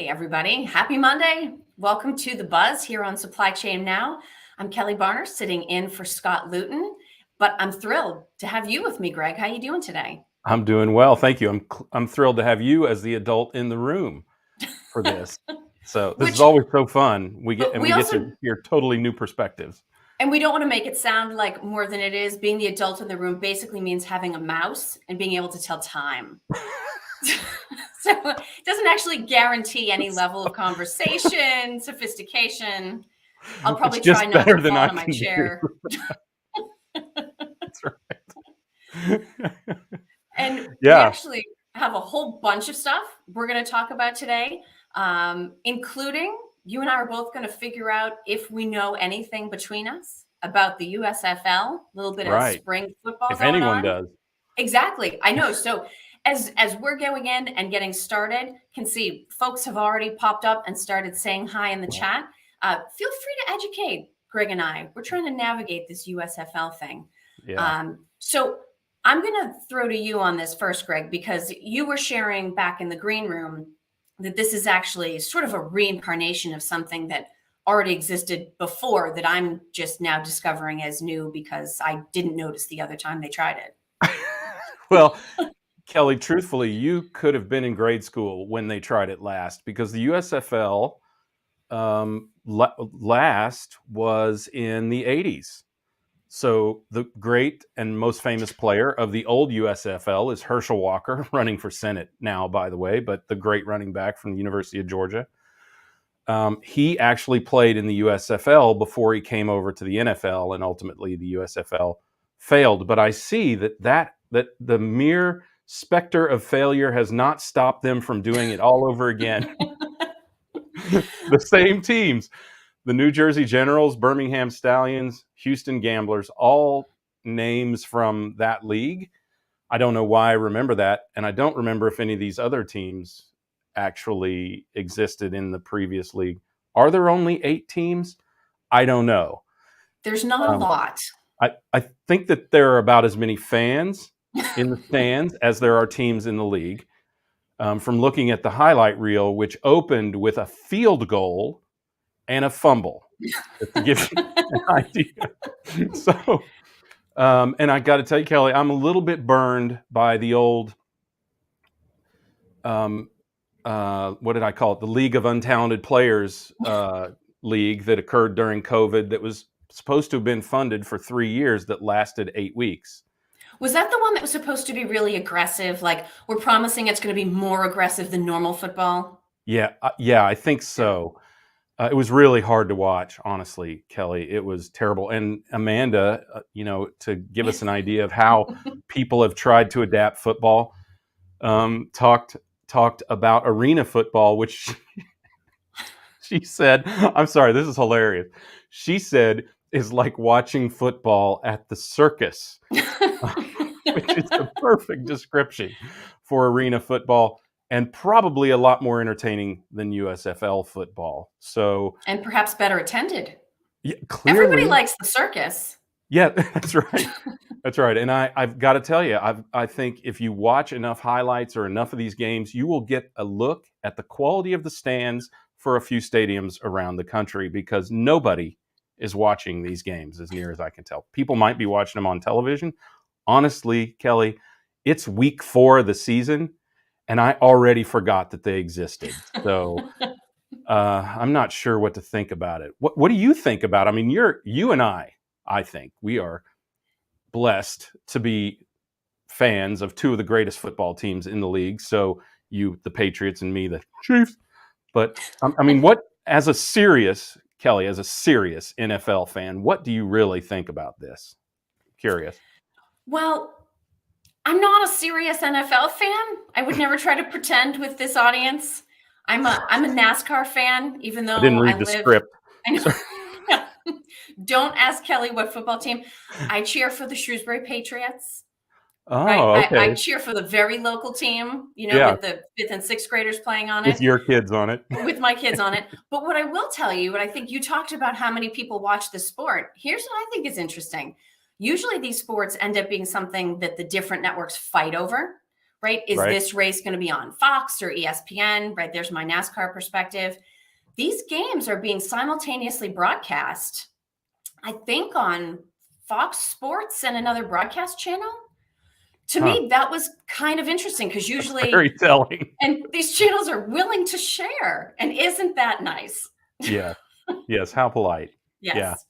everybody. Happy Monday. Welcome to The Buzz here on Supply Chain Now. I'm Kelly Barner sitting in for Scott Luton, but I'm thrilled to have you with me, Greg. How you doing today? I'm doing well. Thank you. I'm thrilled to have you as the adult in the room for this. So this is always so fun. We get to hear totally new perspectives. And we don't want to make it sound like more than it is. Being the adult in the room basically means having a mouse and being able to tell time. So it doesn't actually guarantee any level of conversation, sophistication. I'll probably try not to fall out of my chair. That's right. And we actually have a whole bunch of stuff we're going to talk about today, including you and I are both going to figure out if we know anything between us about the USFL, a little bit of spring football if anyone does. Exactly. I know. So as we're going in and getting started, can see folks have already popped up and started saying hi in the chat. Feel free to educate Greg and I. We're trying to navigate this USFL thing. Yeah. So I'm going to throw to you on this first, Greg, because you were sharing back in the green room that this is actually sort of a reincarnation of something that already existed before that I'm just now discovering as new because I didn't notice the other time they tried it. Well, Kelly, truthfully, you could have been in grade school when they tried it last, because the USFL last was in the 80s. So the great and most famous player of the old USFL is Herschel Walker, running for Senate now, by the way, but the great running back from the University of Georgia. He actually played in the USFL before he came over to the NFL, and ultimately the USFL failed. But I see that the mere specter of failure has not stopped them from doing it all over again. The same teams. The New Jersey Generals, Birmingham Stallions, Houston Gamblers, all names from that league. I don't know why I remember that. And I don't remember if any of these other teams actually existed in the previous league. Are there only 8 teams? I don't know. There's not a lot. I think that there are about as many fans in the stands as there are teams in the league. From looking at the highlight reel, which opened with a field goal and a fumble, to give you an idea. So, and I got to tell you, Kelly, I'm a little bit burned by the old, what did I call it? The League of Untalented Players league that occurred during COVID that was supposed to have been funded for 3 years that lasted 8 weeks. Was that the one that was supposed to be really aggressive? Like, we're promising it's going to be more aggressive than normal football? Yeah, I think so. It was really hard to watch, honestly, Kelly. It was terrible. And Amanda, to give us an idea of how people have tried to adapt football, talked about arena football, which she said, I'm sorry, this is hilarious. She said is like watching football at the circus, which is the perfect description for arena football. And probably a lot more entertaining than USFL football. So, and perhaps better attended. Yeah, clearly, everybody likes the circus. Yeah, that's right. That's right. And I've got to tell you, I think if you watch enough highlights or enough of these games, you will get a look at the quality of the stands for a few stadiums around the country, because nobody is watching these games, as near as I can tell. People might be watching them on television. Honestly, Kelly, it's week 4 of the season, and I already forgot that they existed. So I'm not sure what to think about it. What do you think about it? I mean, you and I think we are blessed to be fans of 2 of the greatest football teams in the league. So you, the Patriots, and me, the Chiefs. But I mean, as a serious NFL fan, what do you really think about this? Curious. Well, I'm not a serious NFL fan. I would never try to pretend with this audience. I'm a NASCAR fan, even though I didn't read the script. I know. Don't ask Kelly what football team. I cheer for the Shrewsbury Patriots. Oh, right? okay. I cheer for the very local team, with the 5th and 6th graders playing on it. With your kids on it. With my kids on it. But what I will tell you, and I think you talked about how many people watch the sport. Here's what I think is interesting. Usually these sports end up being something that the different networks fight over, right? Is Right. this race going to be on Fox or ESPN, right? There's my NASCAR perspective. These games are being simultaneously broadcast, I think, on Fox Sports and another broadcast channel. To Huh. me, that was kind of interesting because usually, Very telling. and these channels are willing to share. And isn't that nice? Yeah. Yes. How polite. Yeah. Yes.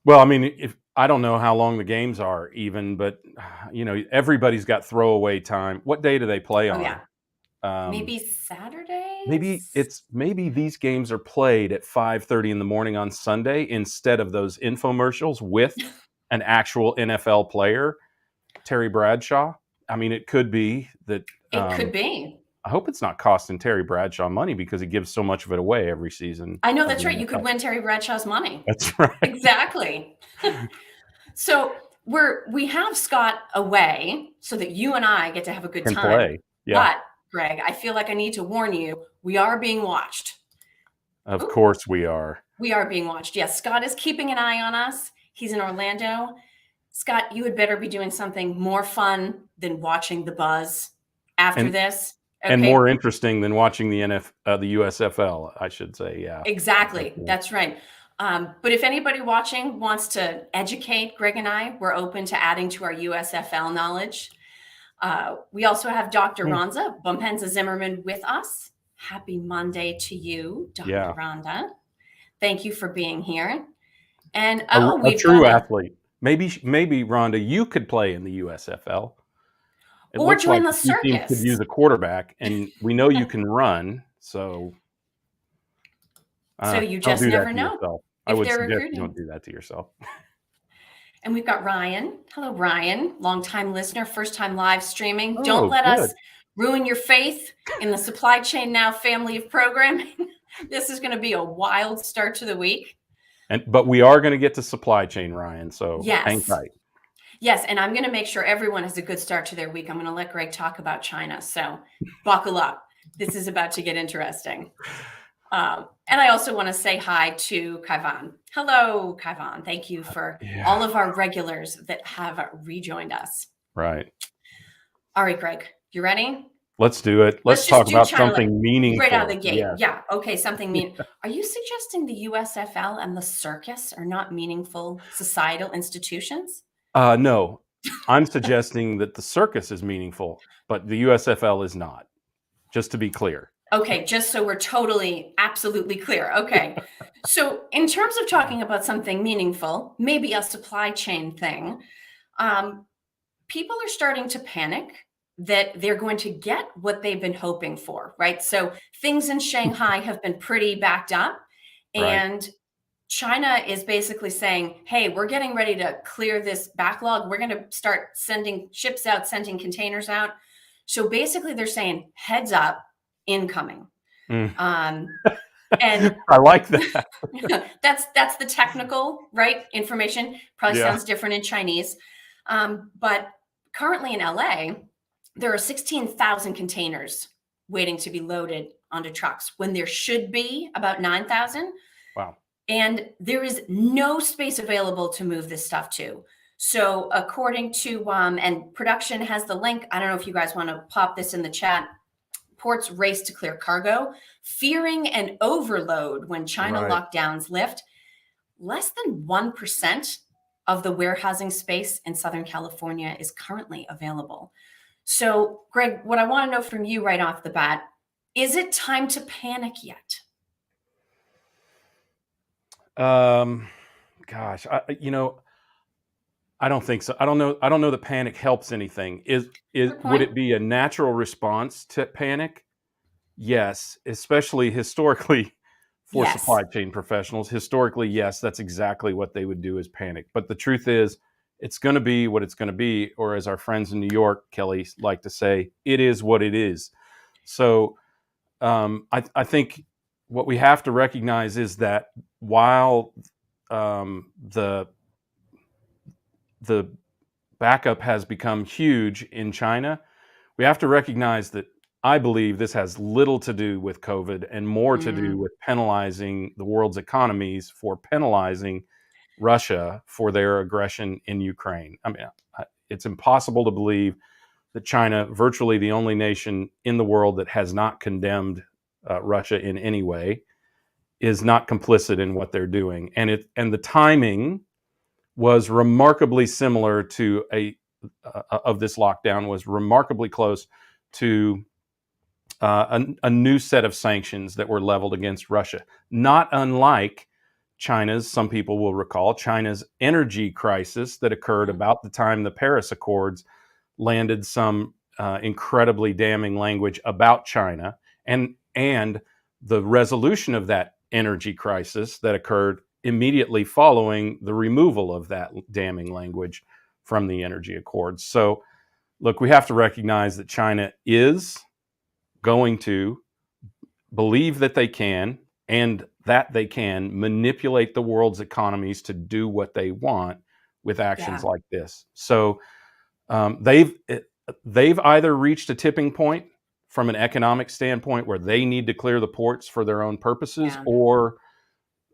Well, I mean, if I don't know how long the games are even, but everybody's got throwaway time. What day do they play Oh, on? yeah. Maybe Saturdays? Maybe these games are played at 5:30 in the morning on Sunday instead of those infomercials with an actual NFL player, Terry Bradshaw. I mean, it could be that. It could be. I hope it's not costing Terry Bradshaw money because he gives so much of it away every season. I know, of that's the right. You could NFL. win Terry Bradshaw's money. That's right. Exactly. So we have Scott away so that you and I get to have a good Can time. play. Yeah. But Greg, I feel like I need to warn you, we are being watched. Of course we are. We are being watched. Yes, Scott is keeping an eye on us. He's in Orlando. Scott, you had better be doing something more fun than watching the buzz after this. Okay? And more interesting than watching the USFL, I should say. Yeah. Exactly. That's right. But if anybody watching wants to educate Greg and I, we're open to adding to our USFL knowledge. We also have Dr. Ronza Bumpenza Zimmerman with us. Happy Monday to you, Dr. Rhonda. Thank you for being here. And a true athlete. Maybe Rhonda, you could play in the USFL. It or looks join like the you teams circus. could use a quarterback, and we know you can run. So you just never know. I would suggest you don't do that to yourself. And we've got Ryan. Hello, Ryan. Longtime listener, first time live streaming. Oh, don't let good. us ruin your faith in the Supply Chain Now family of programming. This is going to be a wild start to the week. But we are going to get to supply chain, Ryan. So hang tight. Yes, and I'm going to make sure everyone has a good start to their week. I'm going to let Greg talk about China. So buckle up. This is about to get interesting. And I also want to say hi to Kaivan. Hello, Kaivan. Thank you for all of our regulars that have rejoined us. Right. All right, Greg, you ready? Let's do it. Let's talk about something meaningful. Right out of the gate. Yeah. Okay, something meaningful. Are you suggesting the USFL and the circus are not meaningful societal institutions? No. I'm suggesting that the circus is meaningful, but the USFL is not. Just to be clear. Okay, just so we're totally, absolutely clear. Okay. So in terms of talking about something meaningful, maybe a supply chain thing, people are starting to panic that they're going to get what they've been hoping for, right? So things in Shanghai have been pretty backed up, and China is basically saying, hey, we're getting ready to clear this backlog. We're going to start sending ships out, sending containers out. So basically they're saying, heads up, incoming. And I like that. that's the technical, right? Information probably sounds different in Chinese. But currently in LA, there are 16,000 containers waiting to be loaded onto trucks when there should be about 9,000. Wow. And there is no space available to move this stuff to. So according to, and production has the link. I don't know if you guys want to pop this in the chat. Ports race to clear cargo, fearing an overload when China lockdowns lift. Less than 1% of the warehousing space in Southern California is currently available. So, Greg, what I want to know from you right off the bat, is it time to panic yet? Gosh, I don't think so. I don't know that panic helps anything. Would it be a natural response to panic? Yes, especially historically for supply chain professionals. Historically, yes, that's exactly what they would do is panic. But the truth is, it's going to be what it's going to be, or as our friends in New York, Kelly, like to say, it is what it is. So I think what we have to recognize is that while the backup has become huge in China, we have to recognize that I believe this has little to do with COVID and more to do with penalizing the world's economies for penalizing Russia for their aggression in Ukraine. I mean, it's impossible to believe that China, virtually the only nation in the world that has not condemned Russia in any way, is not complicit in what they're doing. And the timing was remarkably similar to of this lockdown was remarkably close to a new set of sanctions that were leveled against Russia, not unlike China's, some people will recall, China's energy crisis that occurred about the time the Paris Accords landed some incredibly damning language about China, and the resolution of that energy crisis that occurred immediately following the removal of that damning language from the energy accords. So, look, we have to recognize that China is going to believe that they can, and that they can manipulate the world's economies to do what they want with actions like this. So they've either reached a tipping point from an economic standpoint where they need to clear the ports for their own purposes, or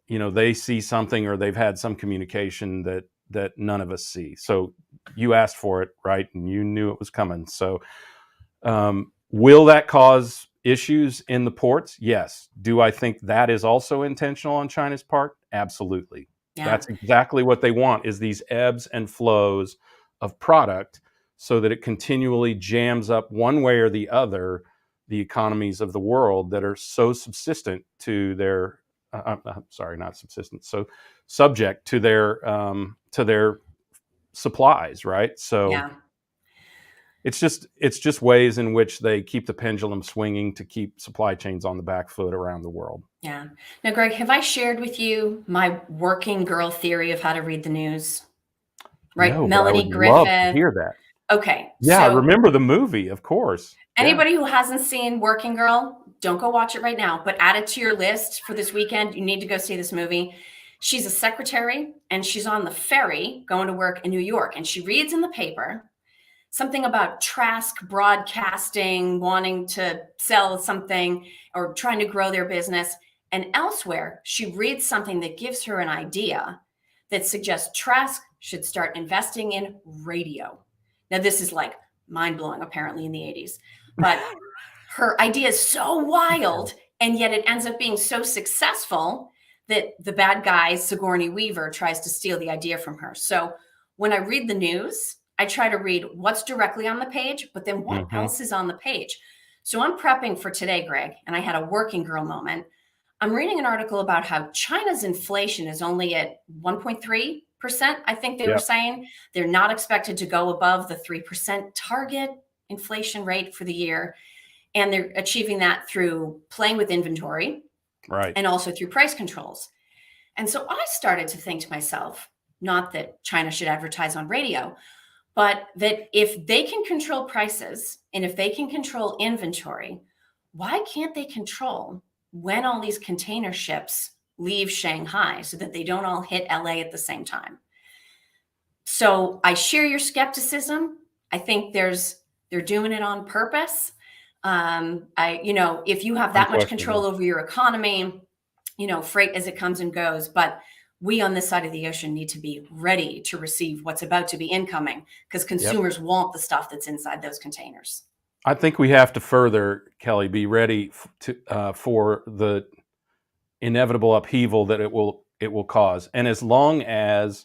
they see something, or they've had some communication that none of us see. So you asked for it, right? And you knew it was coming. So will that cause issues in the ports? Yes. Do I think that is also intentional on China's part? Absolutely. Yeah. That's exactly what they want, is these ebbs and flows of product so that it continually jams up one way or the other the economies of the world that are so subsistent to their not subsistent, so subject to their supplies, right? So yeah. It's just ways in which they keep the pendulum swinging to keep supply chains on the back foot around the world. Yeah. Now, Greg, have I shared with you my working girl theory of how to read the news? Right, no, Melanie Griffith. Love to hear that. Okay. Yeah, so, I remember the movie, of course. Anybody who hasn't seen Working Girl, don't go watch it right now, but add it to your list for this weekend. You need to go see this movie. She's a secretary, and she's on the ferry going to work in New York, and she reads in the paper something about Trask Broadcasting wanting to sell something or trying to grow their business. And elsewhere, she reads something that gives her an idea that suggests Trask should start investing in radio. Now, this is like mind-blowing, apparently, in the 80s. But her idea is so wild, and yet it ends up being so successful that the bad guy, Sigourney Weaver, tries to steal the idea from her. So when I read the news, I try to read what's directly on the page, but then what else is on the page. So I'm prepping for today, Greg, and I had a working girl moment. I'm reading an article about how China's inflation is only at 1.3%. I think they were saying they're not expected to go above the 3% target inflation rate for the year. And they're achieving that through playing with inventory, right, and also through price controls. And so I started to think to myself, not that China should advertise on radio, but that if they can control prices and if they can control inventory, why can't they control when all these container ships leave Shanghai so that they don't all hit LA at the same time? So I share your skepticism. I think they're doing it on purpose. If you have that much control over your economy, freight as it comes and goes, but we on this side of the ocean need to be ready to receive what's about to be incoming, because consumers want the stuff that's inside those containers. I think we have to further, Kelly, be ready for the inevitable upheaval that it will cause. And as long as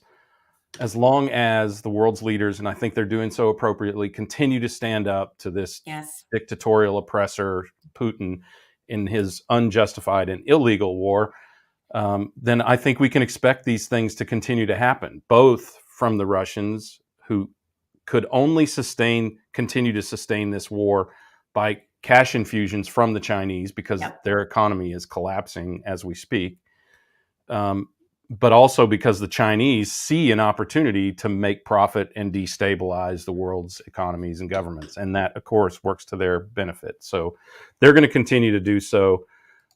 the world's leaders, and I think they're doing so appropriately, continue to stand up to this dictatorial oppressor, Putin, in his unjustified and illegal war, then I think we can expect these things to continue to happen, both from the Russians, who could only continue to sustain this war by cash infusions from the Chinese, because their economy is collapsing as we speak, but also because the Chinese see an opportunity to make profit and destabilize the world's economies and governments. And that, of course, works to their benefit. So they're going to continue to do so.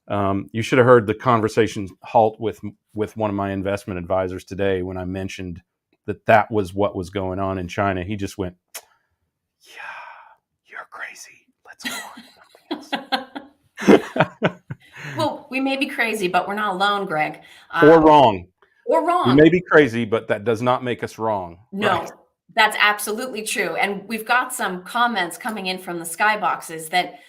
You should have heard the conversation halt with one of my investment advisors today when I mentioned that was what was going on in China. He just went, "Yeah, you're crazy. Let's go on to something else." Well, we may be crazy, but we're not alone, Greg. Or wrong. Or wrong. We may be crazy, but that does not make us wrong. No. Right? That's absolutely true. And we've got some comments coming in from the skyboxes that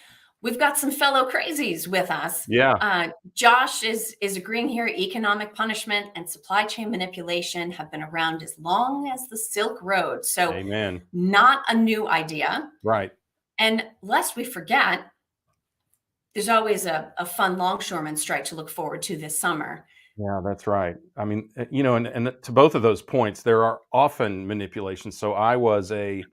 we've got some fellow crazies with us. Yeah. Josh is agreeing here. Economic punishment and supply chain manipulation have been around as long as the Silk Road. So Amen. not a new idea. Right. And lest we forget, there's always a fun longshoreman strike to look forward to this summer. Yeah, that's right. I mean, and to both of those points, there are often manipulations. So I was a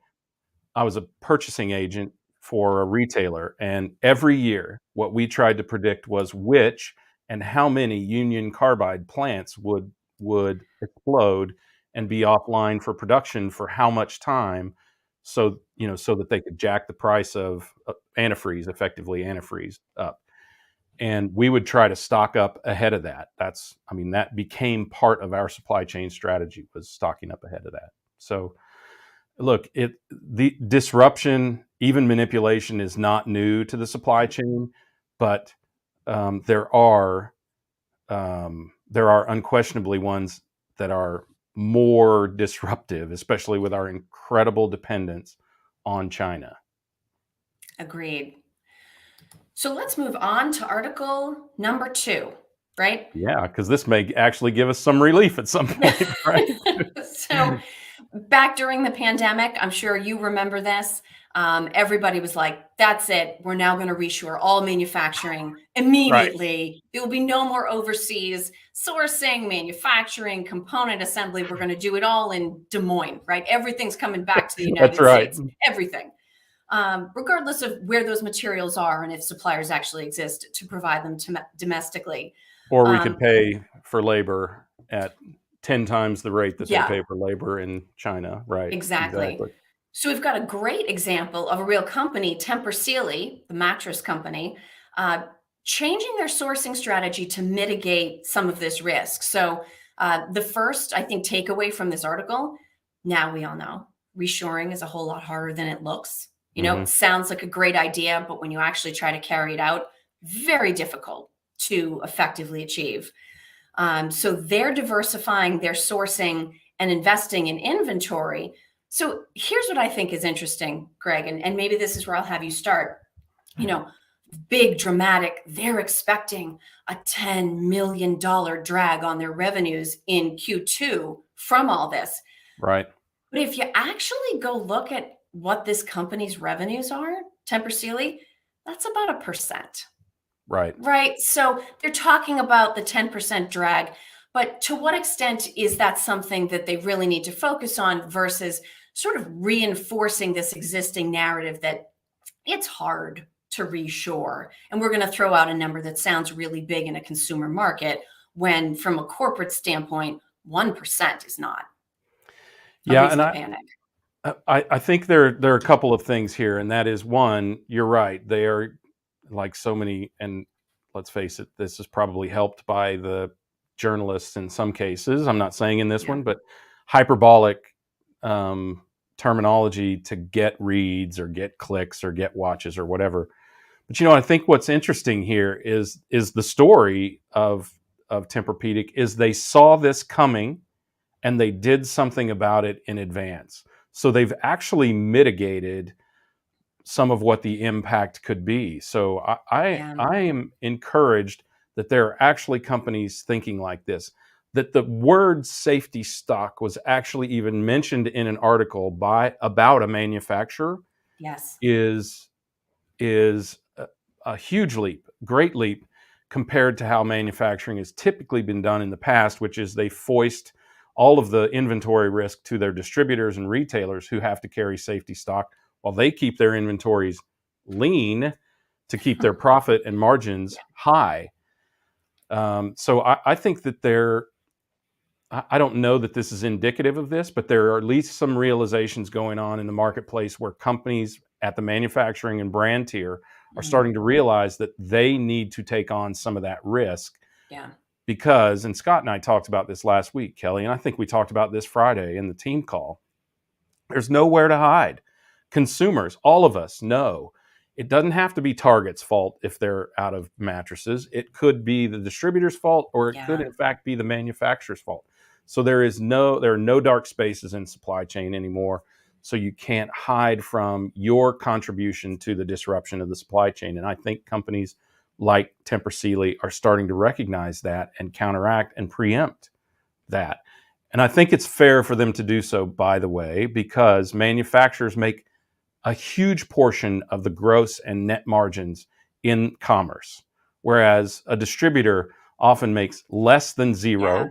purchasing agent for a retailer, and every year, what we tried to predict was which and how many Union Carbide plants would explode and be offline for production for how much time, so so that they could jack the price of antifreeze, effectively antifreeze, up. And we would try to stock up ahead of that. That became part of our supply chain strategy, was stocking up ahead of that. So look, the disruption, even manipulation, is not new to the supply chain, but there are unquestionably ones that are more disruptive, especially with our incredible dependence on China. Agreed. So let's move on to article number 2, right? Yeah, because this may actually give us some relief at some point, right? So back during the pandemic, I'm sure you remember this. Everybody was like, that's it. We're now going to reshore all manufacturing Right. immediately. There will be no more overseas sourcing, manufacturing, component assembly. We're going to do it all in Des Moines, right? Everything's coming back to the That's United right. States, everything. Regardless of where those materials are and if suppliers actually exist to provide them domestically. Or we could pay for labor at 10 times the rate that they Yeah, pay for labor in China. Right. exactly. Exactly. So we've got a great example of a real company, Tempur Sealy, the mattress company, uh, changing their sourcing strategy to mitigate some of this risk. So the first, I think, takeaway from this article, now we all know reshoring is a whole lot harder than it looks. Hmm. Sounds like a great idea, but when you actually try to carry it out, very difficult to effectively achieve. So they're diversifying their sourcing and investing in inventory. So here's what I think is interesting, Greg, and maybe this is where I'll have you start. You know, big dramatic, they're expecting a $10 million drag on their revenues in Q2 from all this. Right. But if you actually go look at what this company's revenues are, Tempur Sealy, that's about 1%. Right. Right. So they're talking about the 10% drag, but to what extent is that something that they really need to focus on versus sort of reinforcing this existing narrative that it's hard to reshore? And we're going to throw out a number that sounds really big in a consumer market when, from a corporate standpoint, 1% is not a Yeah. reason And to panic. I think there are a couple of things here, and that is, one, you're right. They are, like so many, and let's face it, this is probably helped by the journalists in some cases. I'm not saying in this Yeah. one, but hyperbolic terminology to get reads or get clicks or get watches or whatever. But I think what's interesting here is the story of Tempur-Pedic is they saw this coming and they did something about it in advance. So they've actually mitigated some of what the impact could be. So Yeah. I am encouraged that there are actually companies thinking like this. That the word safety stock was actually even mentioned in an article about a manufacturer Yes. is a huge leap, great leap, compared to how manufacturing has typically been done in the past, which is they foist all of the inventory risk to their distributors and retailers, who have to carry safety stock while they keep their inventories lean to keep their profit and margins high. So I think that I don't know that this is indicative of this, but there are at least some realizations going on in the marketplace where companies at the manufacturing and brand tier are Mhm. starting to realize that they need to take on some of that risk. Yeah. Because, and Scott and I talked about this last week, Kelly, and I think we talked about this Friday in the team call, there's nowhere to hide. Consumers, all of us know it doesn't have to be Target's fault if they're out of mattresses. It could be the distributor's fault, or it could, Yeah. in fact, be the manufacturer's fault. So there are no dark spaces in supply chain anymore. So you can't hide from your contribution to the disruption of the supply chain. And I think companies like Tempur Sealy are starting to recognize that and counteract and preempt that. And I think it's fair for them to do so, by the way, because manufacturers make a huge portion of the gross and net margins in commerce, whereas a distributor often makes less than 0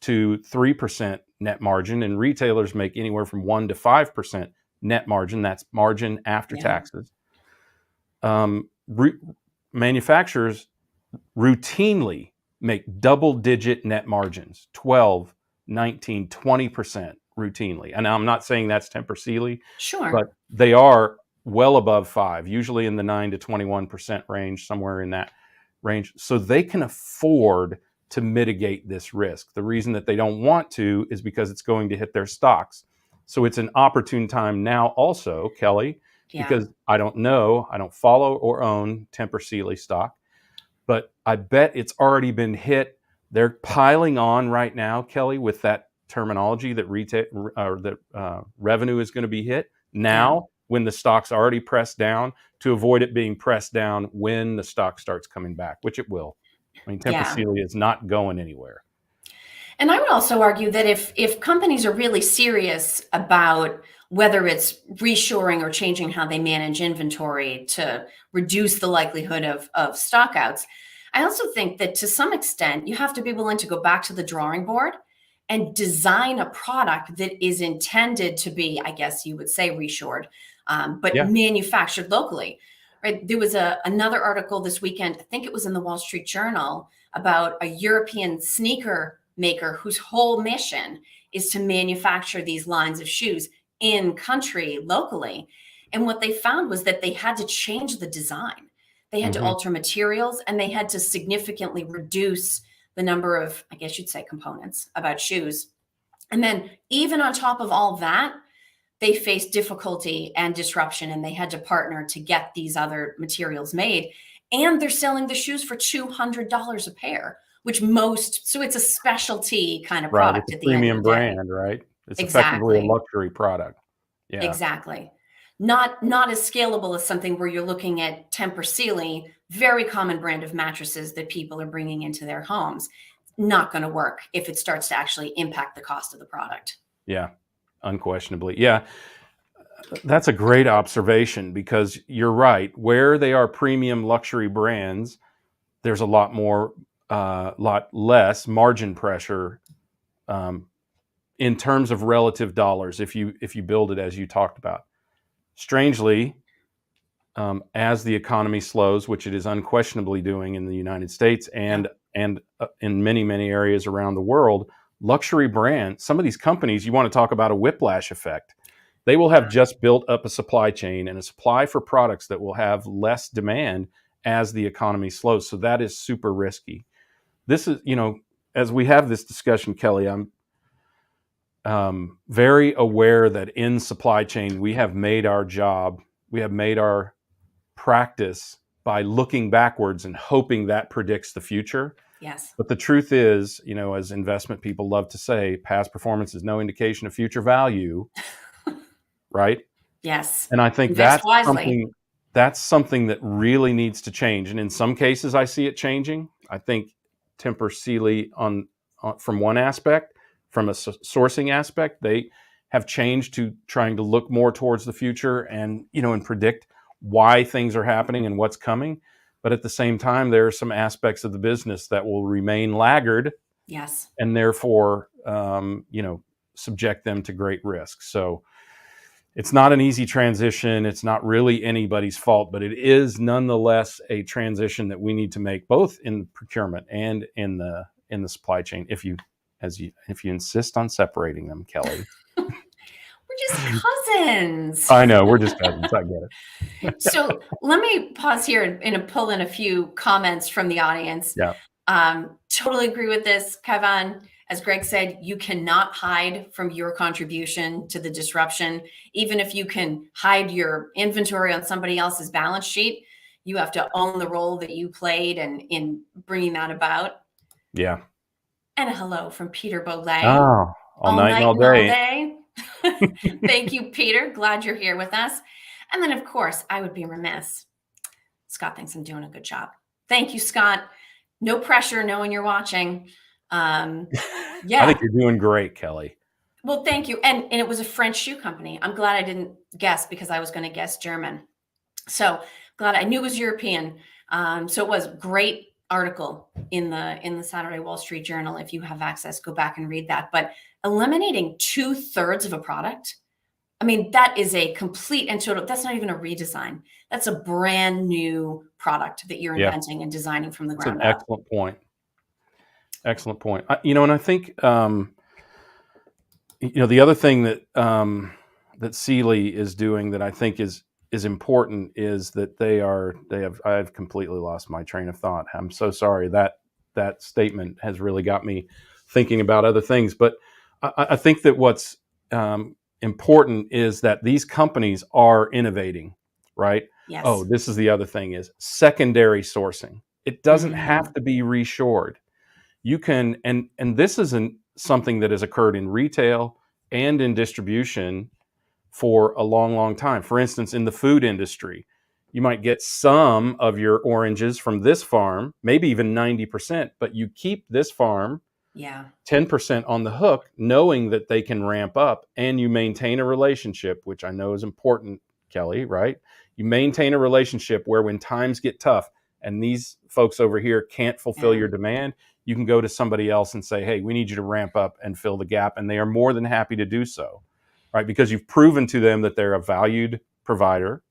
to 3% net margin, and retailers make anywhere from 1 to 5% net margin. That's margin after taxes. Manufacturers routinely make double-digit net margins, 12, 19, 20% routinely. And I'm not saying that's Tempur Sealy, but they are well above 5, usually in the 9 to 21% range, somewhere in that range. So they can afford to mitigate this risk. The reason that they don't want to is because it's going to hit their stocks. So it's an opportune time now also, Kelly, because I don't follow or own Tempur Sealy stock, but I bet it's already been hit. They're piling on right now, Kelly, with that terminology that revenue is going to be hit now when the stock's already pressed down, to avoid it being pressed down when the stock starts coming back, which it will. I mean, Tempur Sealy is not going anywhere. And I would also argue that if companies are really serious about whether it's reshoring or changing how they manage inventory to reduce the likelihood of stockouts, I also think that to some extent you have to be willing to go back to the drawing board and design a product that is intended to be, I guess you would say, reshored, but manufactured locally. Right? There was another article this weekend, I think it was in the Wall Street Journal, about a European sneaker maker whose whole mission is to manufacture these lines of shoes in country locally. And what they found was that they had to change the design. They had to alter materials, and they had to significantly reduce the number of, I guess you'd say, components about shoes. And then even on top of all that, they faced difficulty and disruption, and they had to partner to get these other materials made. And they're selling the shoes for $200 a pair, so it's a specialty kind of product It's at a the end of the day. premium brand, right? It's effectively a luxury product. Yeah. Exactly. Not as scalable as something where you're looking at Tempur Sealy, very common brand of mattresses that people are bringing into their homes. Not going to work if it starts to actually impact the cost of the product. Yeah, unquestionably. Yeah, that's a great observation, because you're right. Where they are premium luxury brands, there's a lot less margin pressure in terms of relative dollars if you build it as you talked about. Strangely, as the economy slows, which it is unquestionably doing in the United States and in many, many areas around the world, luxury brands, some of these companies, you want to talk about a whiplash effect. They will have just built up a supply chain and a supply for products that will have less demand as the economy slows. So that is super risky. This is, as we have this discussion, Kelly, I'm very aware that in supply chain, we have made our practice by looking backwards and hoping that predicts the future. Yes. But the truth is, as investment people love to say, past performance is no indication of future value. Right? Yes. And I think that's something that really needs to change. And in some cases, I see it changing. I think Tempur Sealy from one aspect, from a sourcing aspect, they have changed to trying to look more towards the future and predict why things are happening and what's coming. But at the same time, there are some aspects of the business that will remain laggard. Yes. And therefore, subject them to great risk. So it's not an easy transition. It's not really anybody's fault, but it is nonetheless a transition that we need to make, both in procurement and in the supply chain. If you insist on separating them, Kelly. We're just cousins. I know, we're just cousins. I get it. So let me pause here and pull in a few comments from the audience. Yeah. Totally agree with this, Kevin. As Greg said, you cannot hide from your contribution to the disruption. Even if you can hide your inventory on somebody else's balance sheet, you have to own the role that you played in bringing that about. Yeah. And a hello from Peter Bolay. Oh, all All night and night all and all day. day. Thank you, Peter. Glad you're here with us. And then, of course, I would be remiss. Scott thinks I'm doing a good job. Thank you, Scott. No pressure knowing you're watching. I think Yeah. you're doing great, Kelly. Well, thank you. And it was a French shoe company. I'm glad I didn't guess because I was going to guess German. So glad I knew it was European. So it was great article in the Saturday Wall Street Journal. If you have access, go back and read that. But eliminating 2/3 of a product, I mean, that is a complete and total. That's not even a redesign. That's a brand new product that you're Yeah, inventing and designing from the that's an ground up. excellent point. Excellent point. And I think the other thing that Sealy is doing that I think is important is that I've completely lost my train of thought. I'm so sorry. That statement has really got me thinking about other things. But I think that what's important is that these companies are innovating, right? Oh, Yes. this is the other thing is secondary sourcing. It doesn't have Mhm. to be reshored. You can, and this isn't something that has occurred in retail and in distribution for a long, long time. For instance, in the food industry, you might get some of your oranges from this farm, maybe even 90%, but you keep this farm Yeah. 10% on the hook, knowing that they can ramp up, and you maintain a relationship, which I know is important, Kelly, right? You maintain a relationship where when times get tough and these folks over here can't fulfill Yeah. your demand, you can go to somebody else and say, hey, we need you to ramp up and fill the gap. And they are more than happy to do so, right? Because you've proven to them that they're a valued provider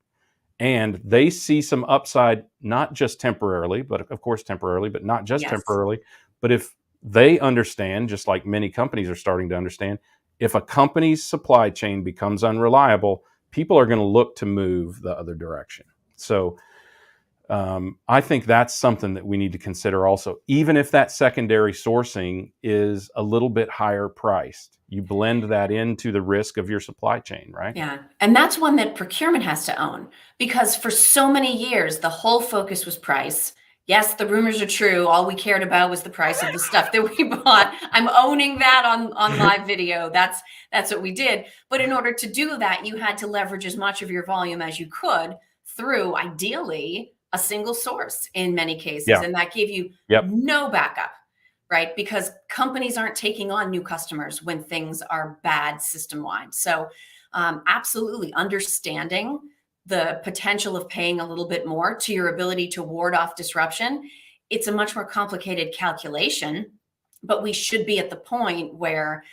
and they see some upside, not just temporarily, but of course temporarily, but not just Yes. temporarily. But if they understand, just like many companies are starting to understand, if a company's supply chain becomes unreliable, people are going to look to move the other direction. So I think that's something that we need to consider also, even if that secondary sourcing is a little bit higher priced. You blend that into the risk of your supply chain, right? Yeah. And that's one that procurement has to own because for so many years, the whole focus was price. Yes, the rumors are true. All we cared about was the price of the stuff that we bought. I'm owning that on live video. That's what we did. But in order to do that, you had to leverage as much of your volume as you could through ideally a single source in many cases. Yeah. And that gave you Yep. no backup, right? Because companies aren't taking on new customers when things are bad system wide. So absolutely understanding the potential of paying a little bit more to your ability to ward off disruption. It's a much more complicated calculation, but we should be at the point where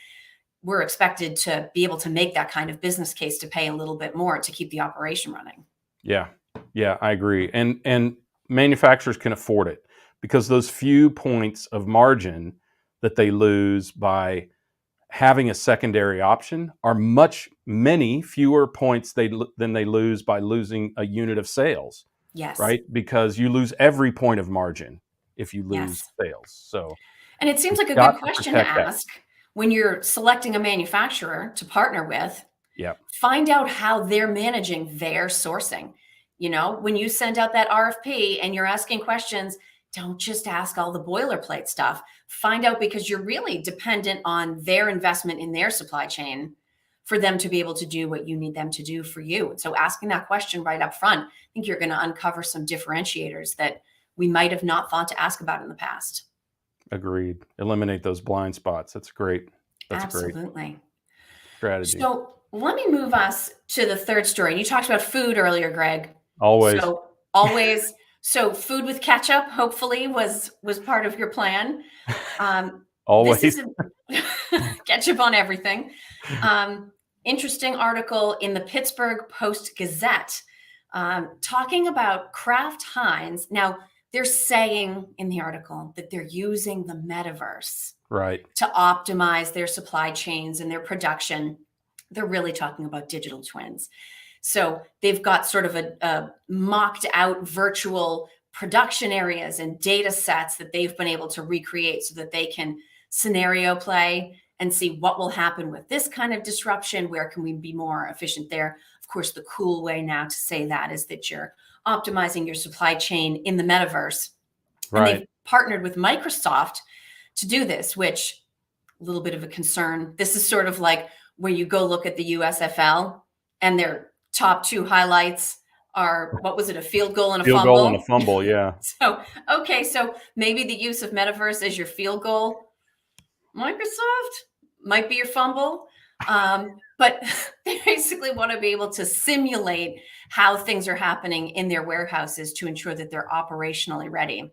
we're expected to be able to make that kind of business case to pay a little bit more to keep the operation running. Yeah, yeah, I agree. And manufacturers can afford it because those few points of margin that they lose by having a secondary option are many fewer points than they lose by losing a unit of sales, Yes. right? Because you lose every point of margin if you lose Yes. sales. So And it seems you've like a got good to question to protect that. ask when you're selecting a manufacturer to partner with. Yeah, Find out how they're managing their sourcing. You know, when you send out that RFP and you're asking questions, don't just ask all the boilerplate stuff. Find out because you're really dependent on their investment in their supply chain for them to be able to do what you need them to do for you. So asking that question right up front, I think you're going to uncover some differentiators that we might have not thought to ask about in the past. agreed. Eliminate those blind spots. That's great. That's a great Absolutely. strategy. So let me move us to the third story. You talked about food earlier, Greg. Always, So always, so food with ketchup, hopefully, was part of your plan. This always. is ketchup on everything. Um, Interesting article in the Pittsburgh Post Gazette talking about Kraft Heinz. Now they're saying in the article that they're using the metaverse Right. to optimize their supply chains and their production. They're really talking about digital twins. So they've got sort of a mocked out virtual production areas and data sets that they've been able to recreate so that they can scenario play and see what will happen with this kind of disruption. Where can we be more efficient there? Of course, the cool way now to say that is that you're optimizing your supply chain in the metaverse. And Right. they've partnered with Microsoft to do this, which a little bit of a concern. This is sort of like where you go look at the USFL and their top 2 highlights are, what was it, a field goal and a Field fumble? goal and a fumble, yeah. So, okay, so maybe the use of Metaverse as your field goal, Microsoft might be your fumble. But they basically want to be able to simulate how things are happening in their warehouses to ensure that they're operationally ready.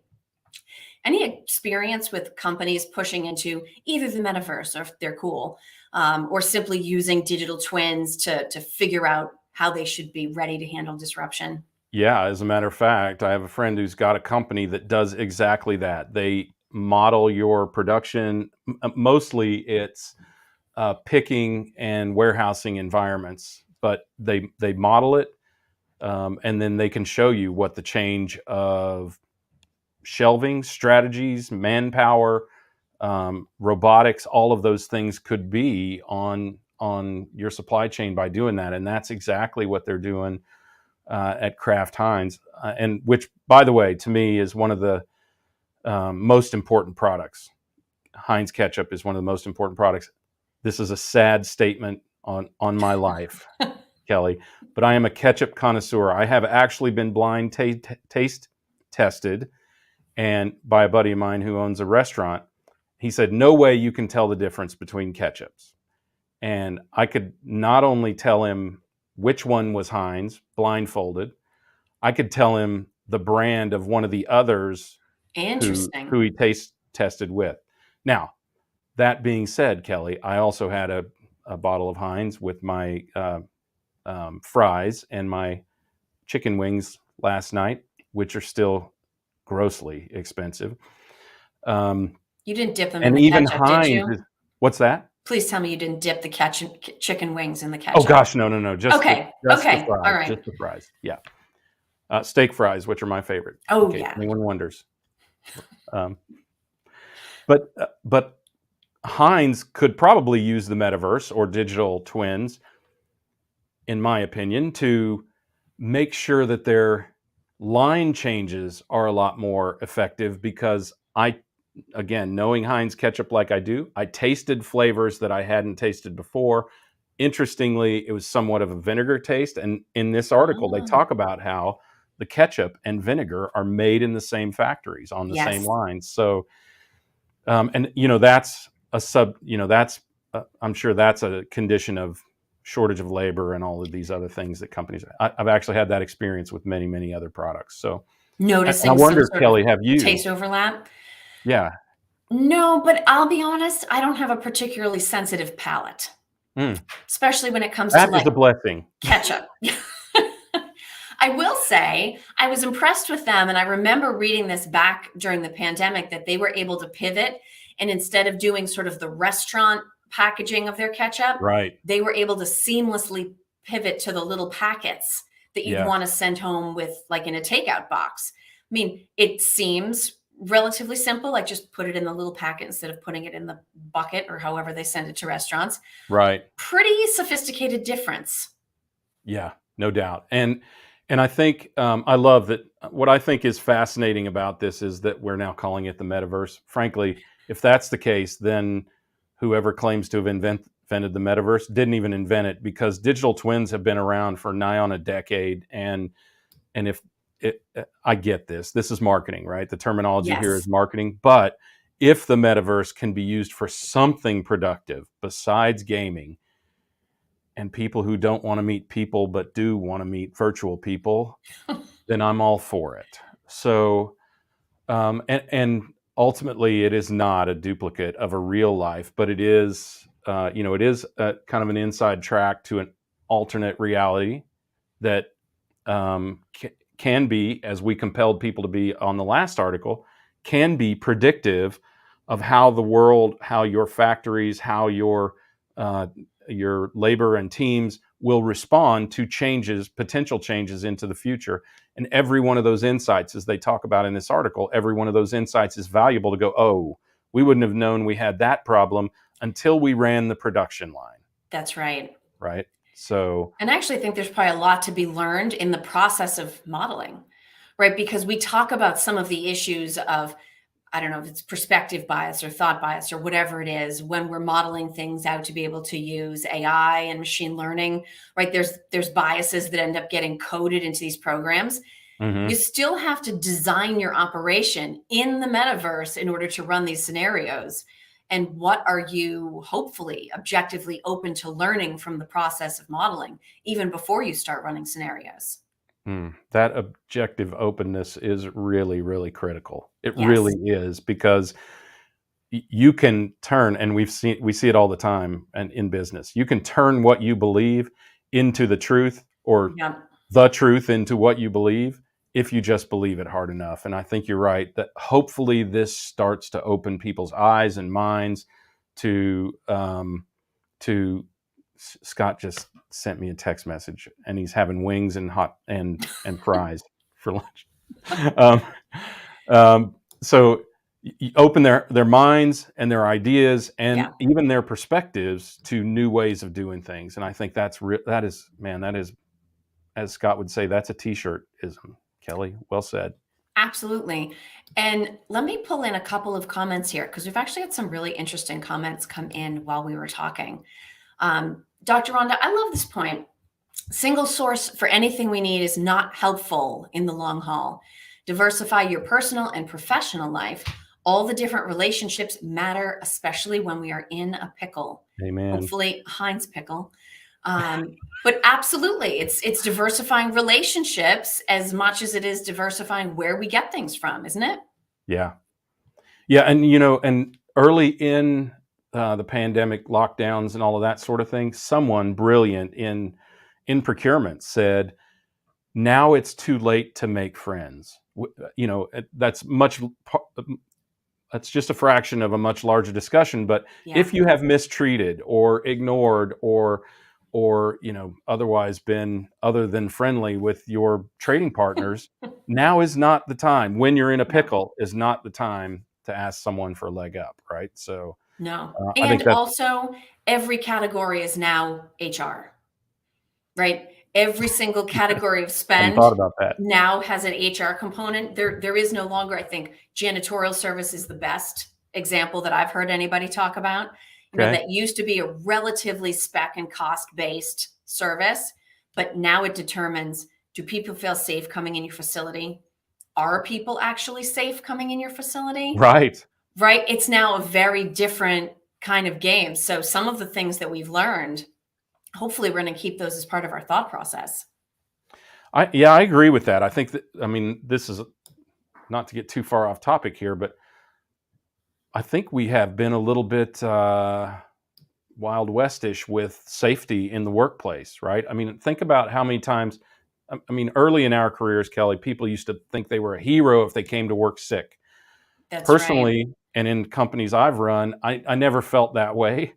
Any experience with companies pushing into either the metaverse, or if they're cool, or simply using digital twins to figure out how they should be ready to handle disruption? Yeah, as a matter of fact, I have a friend who's got a company that does exactly that. They model your production. Mostly it's picking and warehousing environments, but they model it, and then they can show you what the change of shelving strategies, manpower, robotics, all of those things could be on your supply chain by doing that. And that's exactly what they're doing at Kraft Heinz, and which, by the way, to me is one of the most important products. Heinz ketchup is one of the most important products. This is a sad statement on my life, Kelly, but I am a ketchup connoisseur. I have actually been blind taste tested, and by a buddy of mine who owns a restaurant. He said, no way you can tell the difference between ketchups. And I could not only tell him which one was Heinz, blindfolded, I could tell him the brand of one of the others Interesting. who he taste tested with. Now, that being said, Kelly, I also had a bottle of Heinz with my fries and my chicken wings last night, which are still grossly expensive. You didn't dip them in And the even ketchup, did Heinz you? is, what's that? Please tell me you didn't dip the chicken wings in the ketchup. Oh gosh, no. Just Okay. just Okay. the fries. All right. Just the fries. Yeah. Steak fries, which are my favorite. Oh, in case yeah. anyone wonders. But Heinz could probably use the metaverse or digital twins, in my opinion, to make sure that their line changes are a lot more effective, because again, knowing Heinz ketchup like I do, I tasted flavors that I hadn't tasted before. Interestingly, it was somewhat of a vinegar taste. And in this article, they talk about how the ketchup and vinegar are made in the same factories on the same lines. So, and that's I'm sure that's a condition of shortage of labor and all of these other things that companies. I've actually had that experience with many, many other products. So, Noticing I wonder, some sort Kelly, of have you? taste overlap? Yeah. No, but I'll be honest, I don't have a particularly sensitive palate, especially when it comes to That is a blessing. ketchup. I will say I was impressed with them, and I remember reading this back during the pandemic that they were able to pivot, and instead of doing sort of the restaurant packaging of their ketchup, Right. they were able to seamlessly pivot to the little packets that you'd want to send home with, like, in a takeout box. I mean, it seems relatively simple, like just put it in the little packet instead of putting it in the bucket or however they send it to restaurants. Right. Pretty sophisticated difference. Yeah, no doubt. And I think I love that. What I think is fascinating about this is that we're now calling it the metaverse. Frankly, if that's the case, then whoever claims to have invented the metaverse didn't even invent it, because digital twins have been around for nigh on a decade. And if I get this is marketing, right? The terminology here is marketing. But if the metaverse can be used for something productive besides gaming, and people who don't want to meet people but do want to meet virtual people, then I'm all for it. So, and ultimately, it is not a duplicate of a real life, but it is, it is kind of an inside track to an alternate reality that can be, as we compelled people to be on the last article, can be predictive of how the world, how your factories, how your labor and teams will respond to changes, potential changes into the future. And every one of those insights, as they talk about in this article, every one of those insights is valuable to go, oh, we wouldn't have known we had that problem until we ran the production line. That's right. Right. So, and I actually think there's probably a lot to be learned in the process of modeling, right? Because we talk about some of the issues of I don't know if it's perspective bias or thought bias or whatever it is, when we're modeling things out to be able to use AI and machine learning, right? There's biases that end up getting coded into these programs. You Mm-hmm. still have to design your operation in the metaverse in order to run these scenarios. And what are you hopefully objectively open to learning from the process of modeling, even before you start running scenarios? That objective openness is really, really critical. It really Yes. is, because you can turn, and we see it all the time, and in business, you can turn what you believe into the truth, or Yeah. the truth into what you believe, if you just believe it hard enough. And I think you're right that hopefully this starts to open people's eyes and minds to Scott just sent me a text message, and he's having wings and hot and fries for lunch. um, so you open their minds and their ideas and Yeah. even their perspectives to new ways of doing things. And I think that is, man, that is, as Scott would say, that's a t-shirt-ism. Kelly, well said. Absolutely. And let me pull in a couple of comments here, because we've actually had some really interesting comments come in while we were talking. Dr. Rhonda, I love this point. Single source for anything we need is not helpful in the long haul. Diversify your personal and professional life. All the different relationships matter, especially when we are in a pickle. Amen. Hopefully, Heinz pickle. But absolutely, it's diversifying relationships as much as it is diversifying where we get things from, isn't it? Yeah. And and early in the pandemic lockdowns and all of that sort of thing, someone brilliant in procurement said, "Now it's too late to make friends." That's that's just a fraction of a much larger discussion. But Yeah. if you have mistreated or ignored or otherwise been other than friendly with your trading partners, now is not the time. When you're in a No. pickle, is not the time to ask someone for a leg up, right? So No. I think And that's, also, every category is now HR, right? Every single category of hadn't spend thought about that. now has an HR component. There is no longer, I think, janitorial service is the best example that I've heard anybody talk about. Okay. That used to be a relatively spec and cost-based service, but now it determines, do people feel safe coming in your facility? Are people actually safe coming in your facility? Right. Right? It's now a very different kind of game. So some of the things that we've learned, hopefully we're going to keep those as part of our thought process. I agree with that. I think that, I mean, this is not to get too far off topic here, but I think we have been a little bit Wild Westish with safety in the workplace, right? I mean, think about how many times, I mean, early in our careers, Kelly, people used to think they were a hero if they came to work sick. That's right. Personally, and in companies I've run, I never felt that way.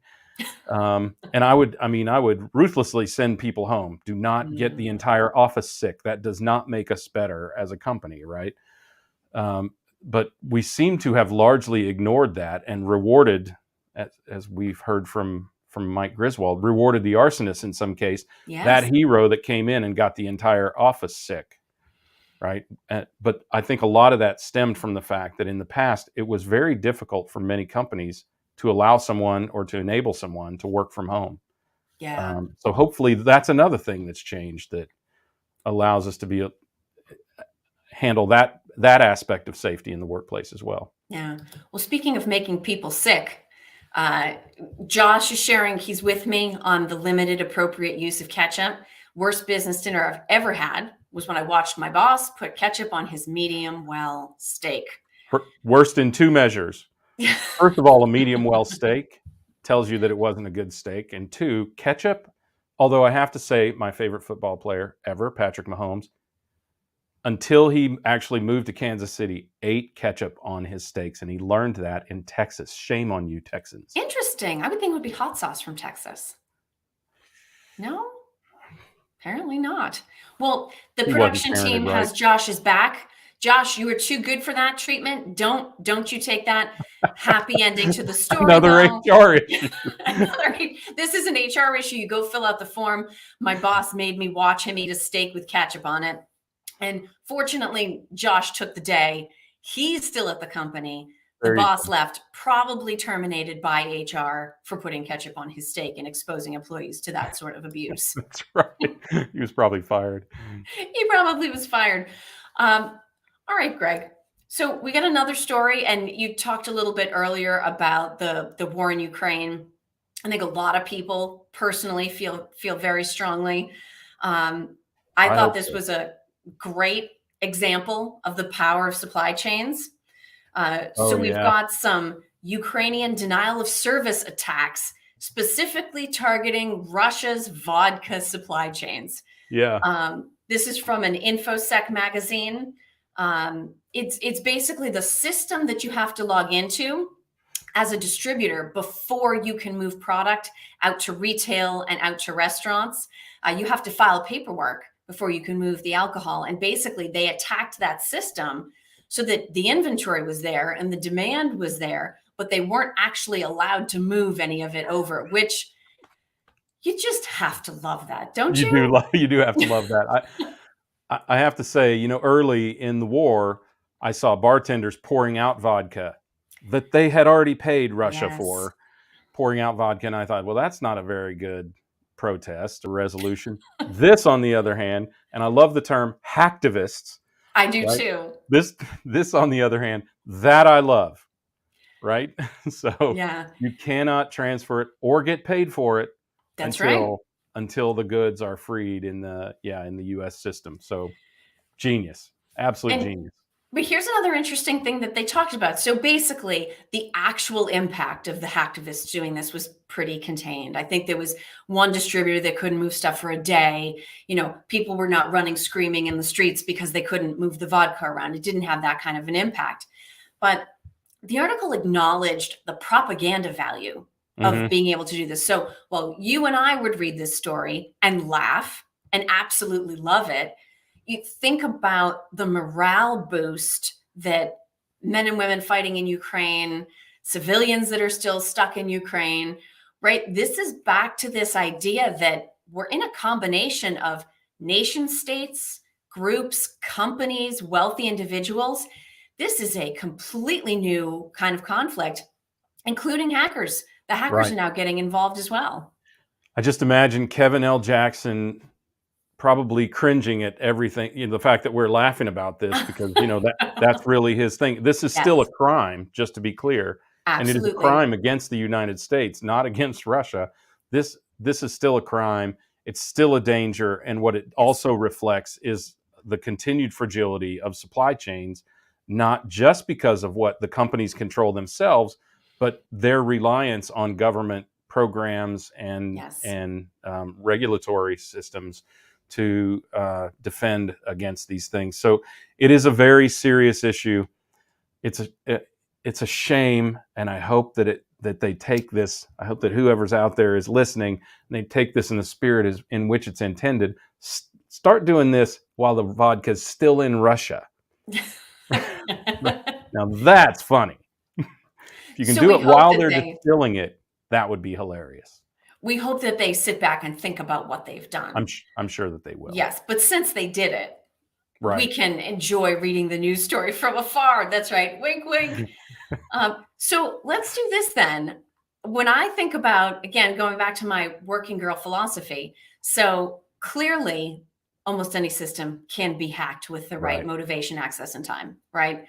And I would ruthlessly send people home. Do not get the entire office sick. That does not make us better as a company, right? But we seem to have largely ignored that and rewarded, as we've heard from Mike Griswold, rewarded the arsonist in some case, Yes. that hero that came in and got the entire office sick, right? But I think a lot of that stemmed from the fact that in the past, it was very difficult for many companies to allow someone or to enable someone to work from home. Yeah. So hopefully that's another thing that's changed that allows us to handle that aspect of safety in the workplace as well. Yeah. Well, speaking of making people sick, Josh is sharing, he's with me on the limited appropriate use of ketchup. Worst business dinner I've ever had was when I watched my boss put ketchup on his medium well steak. Worst in two measures. First of all, a medium well steak tells you that it wasn't a good steak. And two, ketchup, although I have to say my favorite football player ever, Patrick Mahomes, until he actually moved to Kansas City, ate ketchup on his steaks, and he learned that in Texas. Shame on you, Texans. Interesting. I would think it would be hot sauce from Texas. No? Apparently not. Well, the production team has Josh's back. Josh, you were too good for that treatment. Don't you take that. Happy ending to the story. Another HR issue. This is an HR issue. You go fill out the form. My boss made me watch him eat a steak with ketchup on it. And fortunately, Josh took the day. He's still at the company, The There you boss go. left, probably terminated by HR for putting ketchup on his steak and exposing employees to that sort of abuse. That's right. He was probably fired. He probably was fired. All right, Greg. So we got another story, and you talked a little bit earlier about the war in Ukraine. I think a lot of people personally feel very strongly. I I thought hope this so. was a great example of the power of supply chains. So Oh we've yeah. got some Ukrainian denial of service attacks, specifically targeting Russia's vodka supply chains. Yeah. This is from an InfoSec magazine. It's basically the system that you have to log into as a distributor before you can move product out to retail and out to restaurants. You have to file paperwork before you can move the alcohol. And basically, they attacked that system so that the inventory was there and the demand was there, but they weren't actually allowed to move any of it over, which you just have to love that, don't You you? do you do have to love that. I have to say, you know, early in the war, I saw bartenders pouring out vodka that they had already paid Russia Yes, for, pouring out vodka, and I thought, well, that's not a very good protest or resolution. This, on the other hand, and I love the term hacktivists, I do right? too. This this on the other hand, that I love, right? So Yeah, you cannot transfer it or get paid for it that's right. until the goods are freed in the US system. So genius. Absolute And genius. but here's another interesting thing that they talked about. So basically, the actual impact of the hacktivists doing this was pretty contained. I think there was one distributor that couldn't move stuff for a day. You know, people were not running screaming in the streets because they couldn't move the vodka around. It didn't have that kind of an impact. But the article acknowledged the propaganda value of Mhm. being able to do this. So, while you and I would read this story and laugh and absolutely love it, you think about the morale boost that men and women fighting in Ukraine, civilians that are still stuck in Ukraine, right? This is back to this idea that we're in a combination of nation states, groups, companies, wealthy individuals. This is a completely new kind of conflict, including hackers. The hackers Right. are now getting involved as well. I just imagine Kevin L. Jackson probably cringing at everything, you know, the fact that we're laughing about this because, you know, that's really his thing. This is still a Yes, crime, just to be clear, and it is a absolutely. crime against the United States, not against Russia. This is still a crime. It's still a danger, and what it Yes. also reflects is the continued fragility of supply chains, not just because of what the companies control themselves, but their reliance on government programs and Yes. regulatory systems to defend against these things. So it is a very serious issue. It's it's a shame, and I hope that they take this. I hope that whoever's out there is listening, and they take this in the spirit in which it's intended. Start doing this while the vodka's still in Russia. Now that's funny. If you can So do we it hope while that they're they distilling it, that would be hilarious. sit back and think about what they've done. I'm sure that they will. Yes, but since they did it, we Right. can enjoy reading the news story from afar. That's right. Wink, wink. So let's do this then. When I think about, again, going back to my working girl philosophy, so clearly almost any system can be hacked with the right Right. motivation, access, and time, right?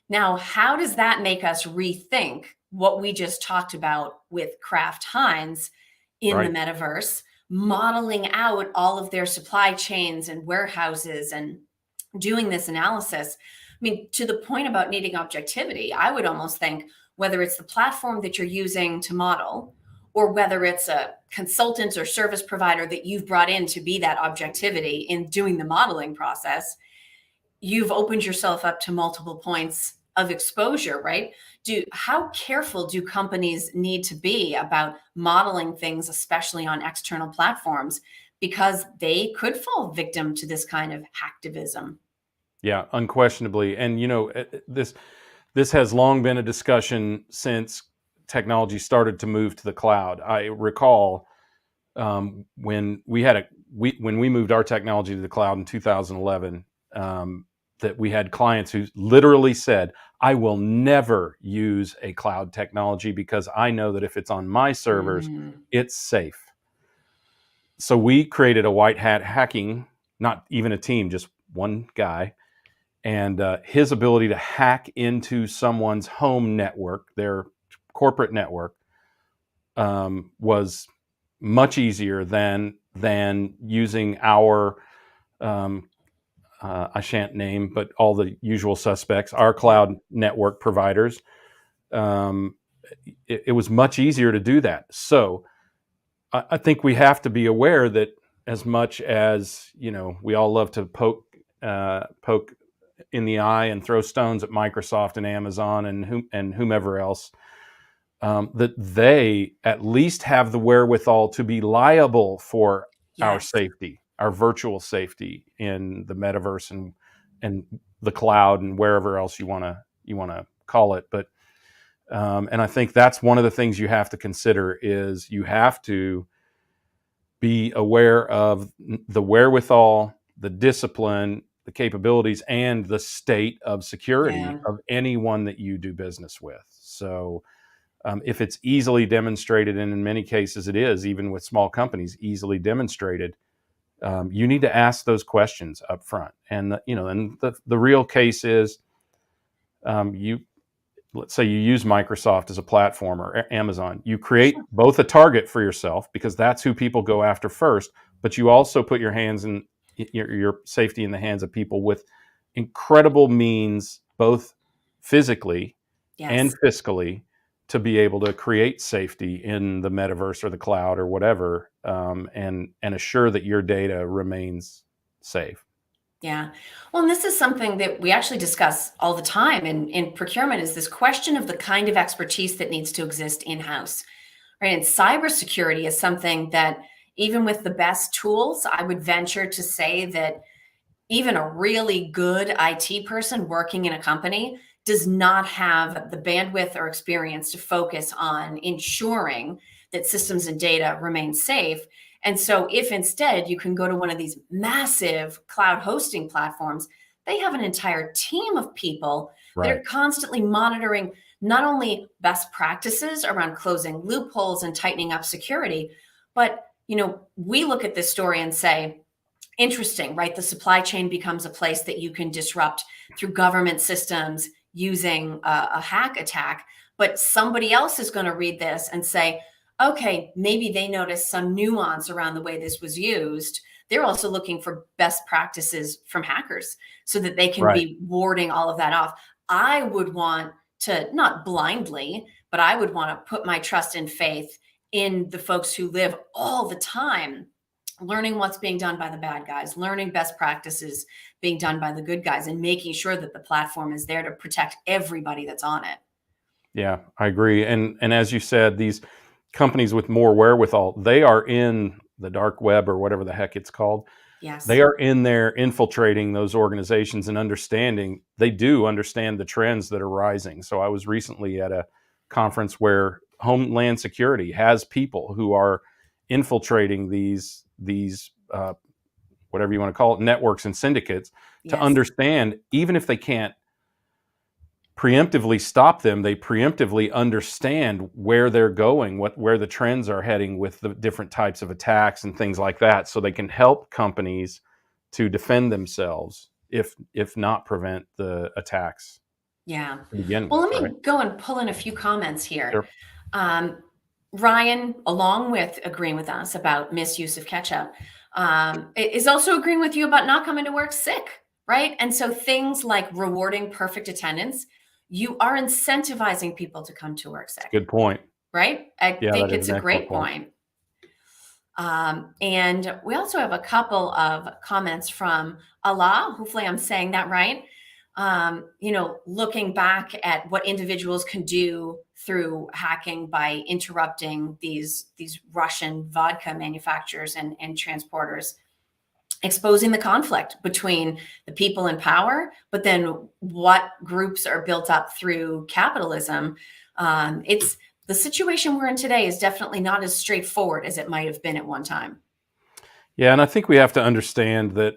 Now, how does that make us rethink what we just talked about with Kraft Heinz in the Right. metaverse, modeling out all of their supply chains and warehouses and doing this analysis? I mean, to the point about needing objectivity, I would almost think whether it's the platform that you're using to model or whether it's a consultant or service provider that you've brought in to be that objectivity in doing the modeling process, you've opened yourself up to multiple points of exposure, right? How careful do companies need to be about modeling things, especially on external platforms, because they could fall victim to this kind of hacktivism? Yeah, unquestionably. And you know, this has long been a discussion since technology started to move to the cloud. I recall when we moved our technology to the cloud in 2011. that we had clients who literally said, I will never use a cloud technology because I know that if it's on my servers, it's safe. So we created a white hat hacking, not even a team, just one guy. And his ability to hack into someone's home network, their corporate network, was much easier than using our I shan't name, but all the usual suspects, our cloud network providers. It was much easier to do that. So I think we have to be aware that as much as, we all love to poke in the eye and throw stones at Microsoft and Amazon and whomever else, that they at least have the wherewithal to be liable for our safety, our virtual safety in the metaverse and the cloud and wherever else you want to call it. But and I think that's one of the things you have to consider is you have to be aware of the wherewithal, the discipline, the capabilities, and the state of security of anyone that you do business with. So if it's easily demonstrated, and in many cases it is, even with small companies, easily demonstrated, you need to ask those questions up front. And and the real case is, let's say you use Microsoft as a platform or Amazon. You create both a target for yourself because that's who people go after first, but you also put your hands in your safety in the hands of people with incredible means, both physically and fiscally, to be able to create safety in the metaverse or the cloud or whatever, and assure that your data remains safe. Yeah. Well, and this is something that we actually discuss all the time in procurement, is this question of the kind of expertise that needs to exist in-house, right? And cybersecurity is something that, even with the best tools, I would venture to say that even a really good IT person working in a company does not have the bandwidth or experience to focus on ensuring that systems and data remain safe. And so if instead you can go to one of these massive cloud hosting platforms, they have an entire team of people that are constantly monitoring not only best practices around closing loopholes and tightening up security, but we look at this story and say, interesting, right? The supply chain becomes a place that you can disrupt through government systems using a hack attack. But somebody else is going to read this and say, okay, maybe they noticed some nuance around the way this was used. They're also looking for best practices from hackers so that they can be warding all of that off. I would want to, not blindly, but I would want to put my trust and faith in the folks who live all the time learning what's being done by the bad guys, learning best practices being done by the good guys, and making sure that the platform is there to protect everybody that's on it. Yeah, I agree. And as you said, these companies with more wherewithal, they are in the dark web or whatever the heck it's called. Yes. They are in there infiltrating those organizations and they do understand the trends that are rising. So I was recently at a conference where Homeland Security has people who are infiltrating these whatever you want to call it, networks and syndicates, to understand, even if they can't preemptively stop them, they preemptively understand where they're going, where the trends are heading with the different types of attacks and things like that, so they can help companies to defend themselves, if not prevent the attacks. Yeah. To begin Well, with, let me go and pull in a few comments here. Sure. Ryan, along with agreeing with us about misuse of ketchup, is also agreeing with you about not coming to work sick, right? And so things like rewarding perfect attendance, you are incentivizing people to come to work sick. Good point. Right? I Yeah, think that is it's an a great excellent point. And we also have a couple of comments from Allah. Hopefully I'm saying that right. Looking back at what individuals can do through hacking by interrupting these Russian vodka manufacturers and transporters, exposing the conflict between the people in power, but then what groups are built up through capitalism. It's the situation we're in today is definitely not as straightforward as it might have been at one time. Yeah, and I think we have to understand that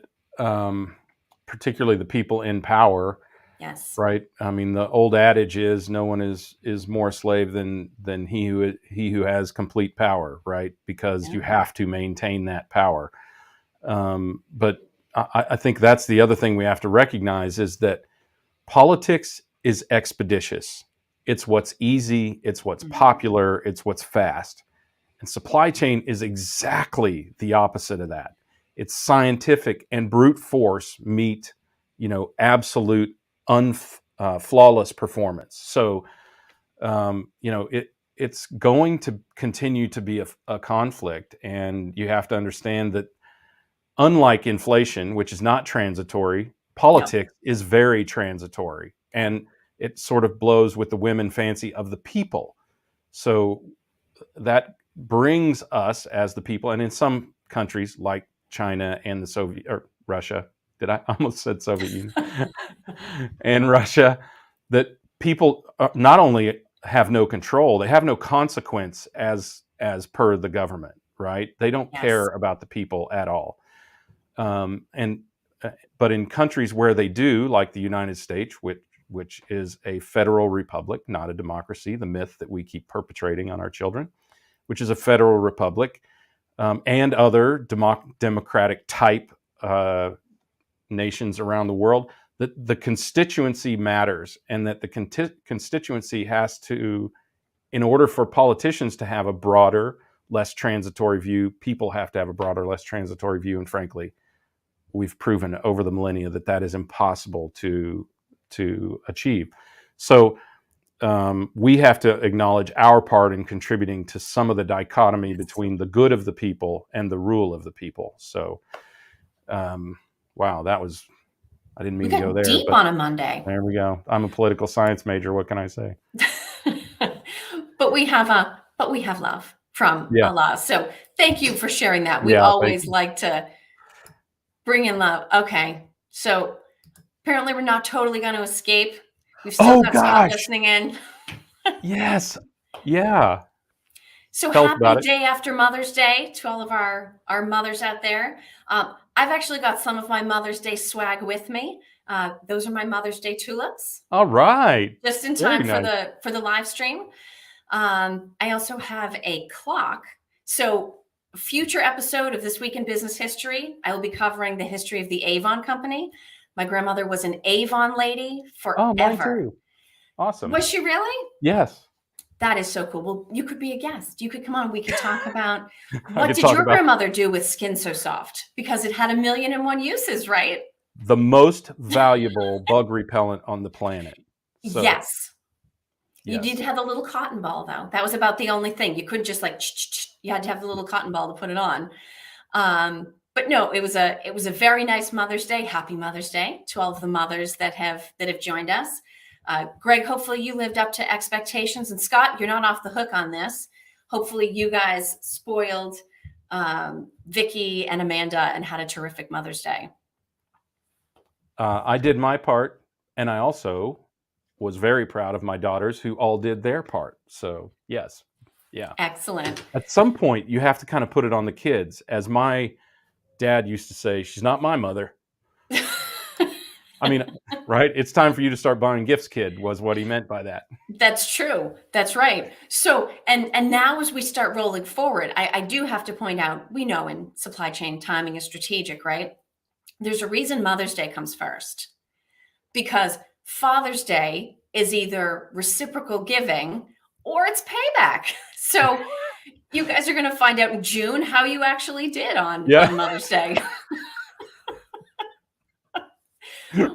particularly the people in power, Yes. right? I mean, the old adage is no one is more a slave than he who has complete power, right? Because Yeah. you have to maintain that power. But I think that's the other thing we have to recognize is that politics is expeditious. It's what's easy, it's what's popular, it's what's fast. And supply chain is exactly the opposite of that. It's scientific and brute force meet, absolute flawless performance. So, it's going to continue to be a conflict, and you have to understand that unlike inflation, which is not transitory, politics is very transitory, and it sort of blows with the whim and fancy of the people. So that brings us as the people, and in some countries like China and the Soviet or Russia, did I almost said Soviet Union and Russia, that people not only have no control, they have no consequence as per the government, right? They don't care about the people at all. But in countries where they do, like the United States, which is a federal republic, not a democracy, the myth that we keep perpetrating on our children, which is a federal republic, and other democratic type nations around the world, that the constituency matters, and that the constituency has to, in order for politicians to have a broader, less transitory view, people have to have a broader, less transitory view, and frankly, we've proven over the millennia that is impossible to achieve. So we have to acknowledge our part in contributing to some of the dichotomy between the good of the people and the rule of the people. So, wow, I didn't mean to go there. Deep but on a Monday. There we go. I'm a political science major. What can I say? But we have love from Allah. So thank you for sharing that. We always like to bring in love. Okay. So apparently we're not totally going to escape. We've still got Scott listening in. Yes. Yeah. So happy day after Mother's Day to all of our mothers out there. I've actually got some of my Mother's Day swag with me. Those are my Mother's Day tulips. All right. Just in time for the live stream. I also have a clock. So future episode of This Week in Business History, I will be covering the history of the Avon Company. My grandmother was an Avon lady forever. Oh, mine too. Awesome. Was she really? Yes. That is so cool. Well, you could be a guest. You could come on. We could talk about what did your grandmother do with Skin So Soft? Because it had 1,000,001 uses, right? The most valuable bug repellent on the planet. So, yes. You did have the little cotton ball, though. That was about the only thing. You couldn't just you had to have the little cotton ball to put it on. But no, it was a very nice Mother's Day. Happy Mother's Day to all of the mothers that have joined us. Greg, hopefully you lived up to expectations. And Scott, you're not off the hook on this. Hopefully you guys spoiled Vicky and Amanda and had a terrific Mother's Day. I did my part, and I also was very proud of my daughters who all did their part. So yes. Yeah. Excellent. At some point, you have to kind of put it on the kids. As my dad used to say, she's not my mother. I mean, right? It's time for you to start buying gifts, kid, was what he meant by that. That's true. That's right. So, and now as we start rolling forward, I do have to point out, we know in supply chain timing is strategic, right? There's a reason Mother's Day comes first, because Father's Day is either reciprocal giving or it's payback. So you guys are going to find out in June how you actually did on Mother's Day.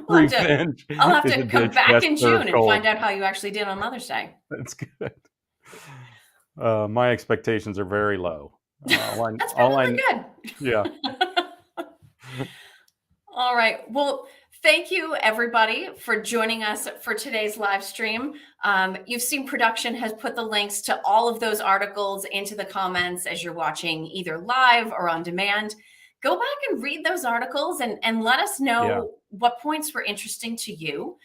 Revenge. I'll have to come back in June and find out how you actually did on Mother's Day. That's good. My expectations are very low. That's probably good. Yeah. All right. Well, thank you, everybody, for joining us for today's live stream. You've seen production has put the links to all of those articles into the comments as you're watching either live or on demand. Go back and read those articles and let us know what points were interesting to you.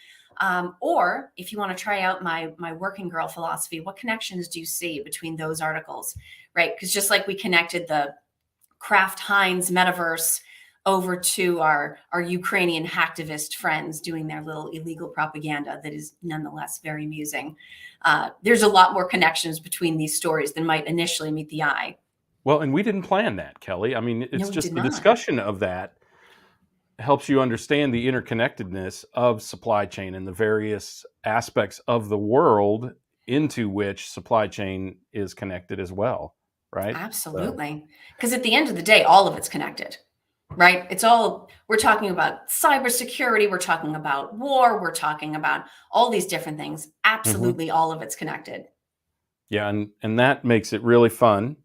Or if you want to try out my working girl philosophy, what connections do you see between those articles, right? Because just like we connected the Kraft Heinz Metaverse over to our Ukrainian hacktivist friends doing their little illegal propaganda that is nonetheless very amusing. There's a lot more connections between these stories than might initially meet the eye. Well, and we didn't plan that, Kelly. I mean, No, it's we just did the not. discussion of that helps you understand the interconnectedness of supply chain and the various aspects of the world into which supply chain is connected as well, right? So, Absolutely. Because at the end of the day, all of it's connected, right? It's all, we're talking about cybersecurity, we're talking about war, we're talking about all these different things. mhm. Absolutely, all of it's connected. Yeah, and that makes it really fun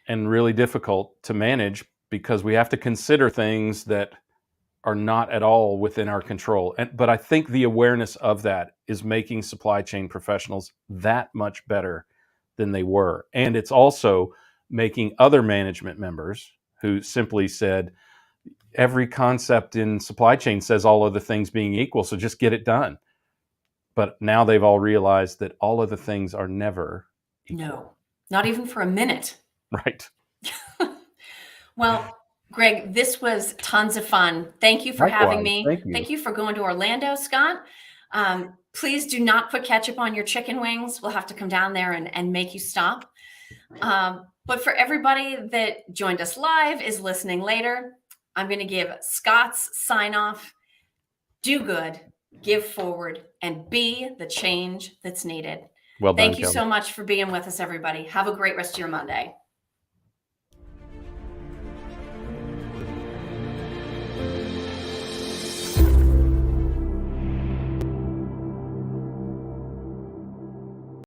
and really difficult to manage because we have to consider things that are not at all within our control. But I think the awareness of that is making supply chain professionals that much better than they were. And it's also making other management members who simply said, every concept in supply chain says all other things being equal, so just get it done. But now they've all realized that all other things are never equal. No, not even for a minute. Right. Well, Greg, this was tons of fun. Thank you for having Likewise. me. Thank you. Thank you for going to Orlando, Scott. Please do not put ketchup on your chicken wings. We'll have to come down there and make you stop. But for everybody that joined us live, is listening later, I'm going to give Scott's sign off. Do good, give forward, and be the change that's needed. Well done, Thank you Kelly. so much for being with us, everybody. Have a great rest of your Monday.